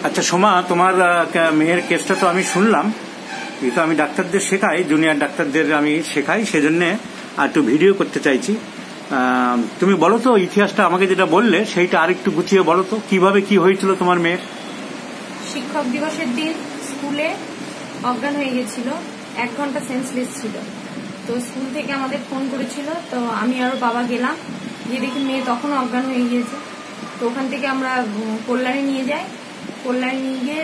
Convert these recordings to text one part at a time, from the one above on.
আচ্ছা সোমা, তোমার মেয়ের কেসটা তো আমি শুনলাম, কিন্তু আমি ডাক্তারদের শেখাই, জুনিয়র ডাক্তারদের আমি শেখাই, সেজন্য একটু ভিডিও করতে চাইছি। তুমি বলো তো ইতিহাসটা, আমাকে যেটা বললে সেইটা আরেকটু গুছিয়ে বলো তো, কিভাবে কি হয়েছিল তোমার মেয়ের। শিক্ষক দিবসের দিন স্কুলে অজ্ঞান হয়ে গেছিল, 1 ঘন্টা সেন্সলেস ছিল। তো স্কুল থেকে আমাদের ফোন করেছিল, তো আমি আর বাবা গেলাম, গিয়ে দেখি মেয়ে তখনও অজ্ঞান হয়ে গিয়েছে। তো ওখান থেকে আমরা কল্যাণী নিয়ে যাই, কল্যাণী নিয়ে গিয়ে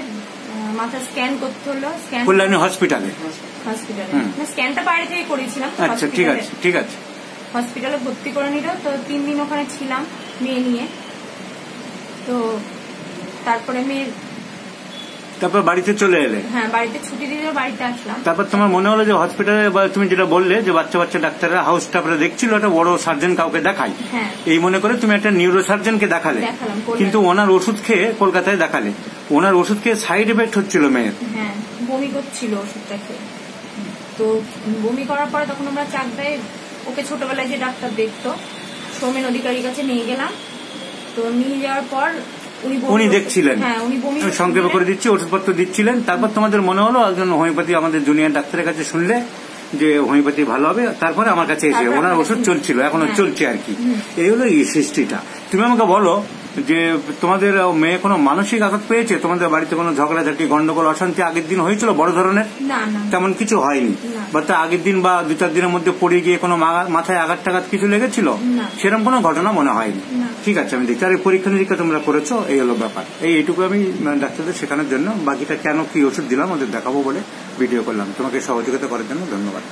মাথা স্ক্যান করতে হলো। কল্যাণী হসপিটালে স্ক্যানটা বাইরে থেকে করেছিলাম। আচ্ছা, ঠিক আছে ঠিক আছে। হসপিটালে ভর্তি করে নিল, তো 3 দিন ওখানে ছিলাম মেয়ে নিয়ে। তো তারপরে মেয়ের তারপর বাড়িতে চলে এলে? হ্যাঁ, বাড়িতে ছুটি দিয়ে বাড়িতে আসলাম। তারপর তোমার মনে হলো যে হসপিটালে, তুমি যেটা বললে যে বাচ্চা বাচ্চা ডাক্তাররা হাউস স্টাফরা দেখছিল, একটা বড় সার্জন কাউকে দেখাই, এই মনে করে তুমি একটা নিউরো সার্জনকে দেখালে, কিন্তু ওনার ওষুধ খেয়ে কলকাতায় দেখালে, ওনার ওষুধ খেয়ে সাইড এফেক্ট হচ্ছিল মেয়ের। হ্যাঁ, বমি করছিল ওষুধটা খেয়ে। তো বমি করার পরে তখন আমরা চাকদায় ওকে ছোটবেলায় যে ডাক্তার দেখতো সৌমেন অধিকারীর কাছে নিয়ে গেলাম। তো নিয়ে যাওয়ার পর উনি দেখছিলেন, সংক্ষেপে করে দিচ্ছি, ওষুধপত্র দিচ্ছিলেন। তারপর তোমাদের মনে হলো একজন হোমিওপ্যাথি, আমাদের জুনিয়র ডাক্তারের কাছে শুনলে যে হোমিওপ্যাথি ভালো হবে, তারপরে আমার কাছে এসে ওনার ওষুধ চলছিল, এখনো চলছে আর কি। এই হলো এই সৃষ্টিটা। তুমি আমাকে বলো যে তোমাদের মেয়ে কোনো মানসিক আঘাত পেয়েছে? তোমাদের বাড়িতে কোনো ঝগড়াঝাটি, গন্ডগোল, অশান্তি আগের দিন হয়েছিল বড় ধরনের? তেমন কিছু হয়নি? বা তার আগের দিন বা 2-4 দিনের মধ্যে পড়ে গিয়ে কোনো মাথায় আঘাত টাঘাত কিছু লেগেছিল? সেরকম কোনো ঘটনা মনে হয়নি। ঠিক আছে, আমি দেখছি। আর এই পরীক্ষা নিরীক্ষা তোমরা করেছো, এই হলো ব্যাপার। এইটুকু আমি ডাক্তারদের শেখানোর জন্য, বাকিটা কেন কি ওষুধ দিলাম ওদের দেখাবো বলে ভিডিও করলাম। তোমাকে সহযোগিতা করার জন্য ধন্যবাদ।